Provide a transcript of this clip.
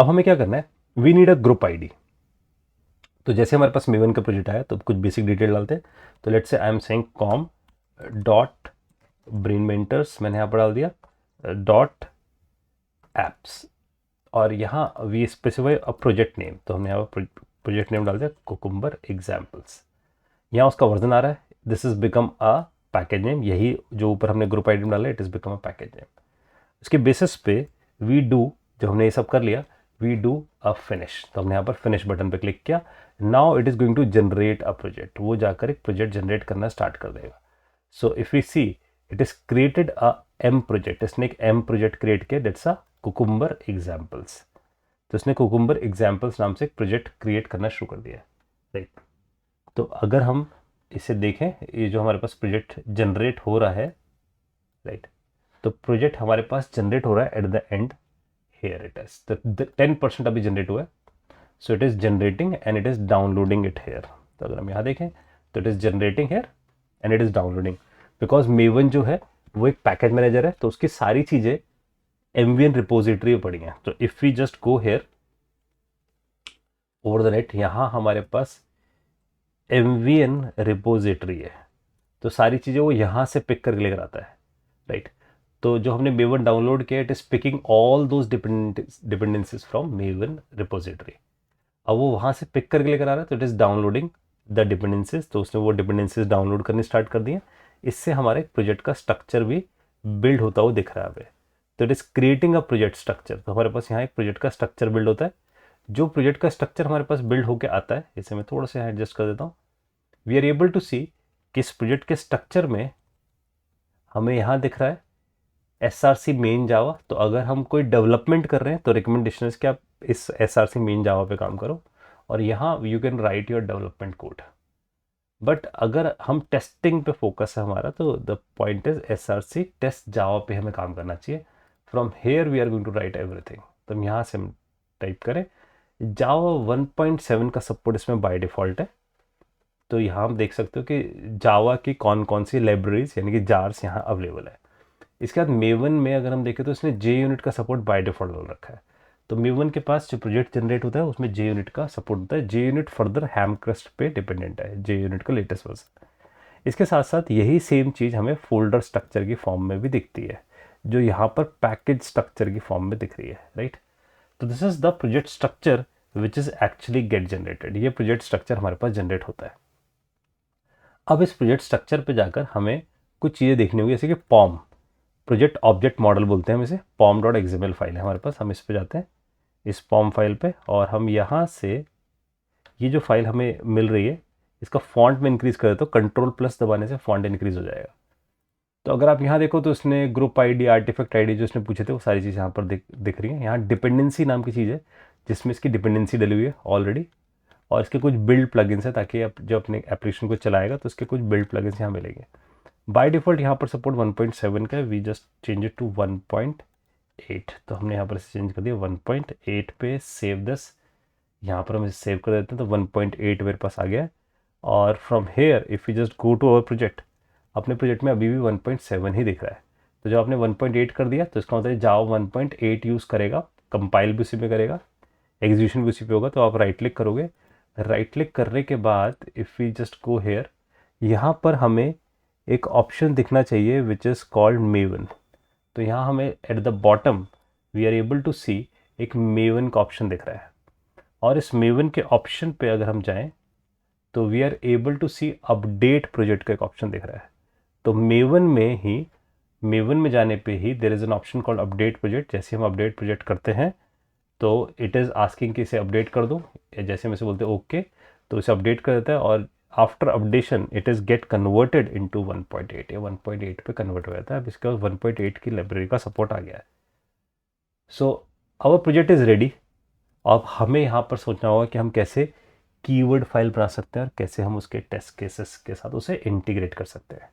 अब हमें क्या करना है, we need a group ID. तो जैसे हमारे पास मेवन का प्रोजेक्ट आया तो कुछ बेसिक डिटेल डालते हैं। तो let's say I am saying com dot brain mentors, मैंने यहाँ पर डाल दिया डॉट एप्स, और यहाँ we specify a project name, तो हमने यहाँ पर प्रोजेक्ट नेम डाल दिया कुकुम्बर एग्जाम्पल्स। यहाँ उसका वर्जन आ रहा है, this is become a package name, यही जो ऊपर हमने ग्रुप आईडी में डाला है, it is become a package name. इसके बेसिस पे वी डू, जब हमने ये सब कर लिया, वी डू अ फिनिश, तो हमने यहाँ पर फिनिश बटन पे क्लिक किया। Now it is going to generate a project, वो जाकर एक प्रोजेक्ट जनरेट करना स्टार्ट कर देगा। So if we see it is created a M project, इसने एक एम प्रोजेक्ट क्रिएट किया, दैट्स अ कुकुम्बर एग्जाम्पल्स। तो इसने कुकुम्बर एग्जाम्पल्स नाम से एक प्रोजेक्ट क्रिएट करना शुरू कर दिया, राइट। तो अगर हम इसे देखें, ये जो हमारे पास प्रोजेक्ट जनरेट हो रहा है, राइट, तो प्रोजेक्ट हमारे पास जनरेट हो रहा है at the end, here it is, तो 10% अभी जनरेट हुआ है। So it is generating and it is downloading it here. तो अगर हम यहाँ देखें तो it is generating here and it is downloading, because Maven जो है वो एक पैकेज मैनेजर है, तो उसकी सारी चीजें एमवीएन रिपोजिटरी में पड़ी हैं। तो if we just go here over the net, यहाँ हमारे पास एमवीएन रिपोजिटरी है, तो सारी चीज़ें वो यहाँ से पिक करके लेकर आता है, राइट। तो जो हमने मेवन डाउनलोड किया, it is picking all those dependencies from maven repository. अब वो वहाँ से पिक करके लेकर आ रहा है, तो it is downloading the dependencies, तो उसने वो डिपेंडेंसीज डाउनलोड करनी स्टार्ट कर दी हैं। इससे हमारे प्रोजेक्ट का स्ट्रक्चर भी बिल्ड होता हुआ दिख रहा है। तो it is creating a project structure, तो हमारे पास यहाँ एक प्रोजेक्ट का स्ट्रक्चर बिल्ड होता है। जो प्रोजेक्ट का स्ट्रक्चर हमारे पास बिल्ड होकर आता है, इसे मैं थोड़ा सा यहाँ एडजस्ट कर देता हूँ। वी आर एबल टू सी कि इस प्रोजेक्ट के स्ट्रक्चर में हमें यहाँ दिख रहा है SRC मेन जावा। तो अगर हम कोई डेवलपमेंट कर रहे हैं तो रिकमेंडेशन है कि आप इस SRC मेन जावा पे काम करो, और यहाँ you can write your development code. But अगर हम टेस्टिंग पे फोकस है हमारा, तो the point is SRC test Java पे हमें काम करना चाहिए। From here we are going to write everything. तो हम यहाँ से हम टाइप करें, जावा 1.7 का सपोर्ट इसमें बाय डिफ़ॉल्ट है। तो यहाँ हम देख सकते हो कि जावा की कौन कौन सी लाइब्रेरीज यानी कि जार्स यहाँ अवेलेबल है। इसके बाद मेवन में अगर हम देखें तो इसने जे यूनिट का सपोर्ट बाय डिफॉल्ट डाल रखा है। तो मेवन के पास जो प्रोजेक्ट जनरेट होता है उसमें जे यूनिट का सपोर्ट होता है। जे यूनिट फर्दर हैमक्रस्ट पे डिपेंडेंट है, जे यूनिट का लेटेस्ट वर्जन। इसके साथ साथ यही सेम चीज़ हमें फोल्डर स्ट्रक्चर की फॉर्म में भी दिखती है, जो यहाँ पर पैकेज स्ट्रक्चर की फॉर्म में दिख रही है, राइट। तो this is the project structure which is actually get generated. ये प्रोजेक्ट स्ट्रक्चर हमारे पास जनरेट होता है। अब इस प्रोजेक्ट स्ट्रक्चर पे जाकर हमें कुछ चीज़ें देखनी होगी, जैसे कि पॉम, प्रोजेक्ट ऑब्जेक्ट मॉडल बोलते हैं हम इसे, पॉम डॉट एक्सएमएल फाइल है हमारे पास। हम इस पे जाते हैं, इस पॉम फाइल पे, और हम यहाँ से ये जो फाइल हमें मिल रही है इसका फॉन्ट में इंक्रीज़ करें तो कंट्रोल प्लस दबाने से फॉन्ट इंक्रीज़ हो जाएगा। तो अगर आप यहाँ देखो तो इसने ग्रुप आईडी, आर्टिफैक्ट आईडी जो इसने पूछे थे वो सारी चीज़ यहाँ पर दिख रही है। यहाँ डिपेंडेंसी नाम की चीज़ है जिसमें इसकी डिपेंडेंसी डली हुई है ऑलरेडी, और इसके कुछ बिल्ड प्लगइन्स है ताकि आप जो अपने एप्लीकेशन को चलाएगा तो इसके कुछ बिल्ड प्लगइन्स यहाँ मिलेंगे। बाय डिफ़ॉल्ट यहाँ पर सपोर्ट 1.7 का है, we just change it to 1.8। तो हमने यहाँ पर इसे चेंज कर दिया 1.8 पे। सेव दिस, यहाँ पर हम इसे सेव कर देते हैं, तो 1.8 मेरे पास आ गया है। और from here if you just go to our project, अपने प्रोजेक्ट में अभी भी 1.7 ही दिख रहा है। तो जब आपने 1.8 कर दिया तो इसका मतलब जावा 1.8 यूज़ करेगा, कंपाइल भी उसी में करेगा, एग्जीक्यूशन भी उसी पे होगा। तो आप राइट क्लिक करोगे, राइट क्लिक करने के बाद if we just go here, यहाँ पर हमें एक ऑप्शन दिखना चाहिए विच इज़ कॉल्ड मेवन। तो यहाँ हमें at the bottom we are able to see एक मेवन का ऑप्शन दिख रहा है, और इस मेवन के ऑप्शन पे अगर हम जाएं तो we are able to see update project का एक ऑप्शन दिख रहा है। तो मेवन में जाने पे ही there is an option called update project. जैसे हम अपडेट प्रोजेक्ट करते हैं तो इट इज़ आस्किंग कि इसे अपडेट कर दो, जैसे हम इसे बोलते हैं ओके, तो इसे अपडेट कर देता है, और after updation it is get converted into 1.8 या 1.8 पे कन्वर्ट हो जाता है। अब इसके बाद 1.8 की लाइब्रेरी का सपोर्ट आ गया है। So our project is ready. अब हमें यहाँ पर सोचना होगा कि हम कैसे कीवर्ड फाइल बना सकते हैं और कैसे हम उसके टेस्ट केसेस के साथ उसे इंटीग्रेट कर सकते हैं।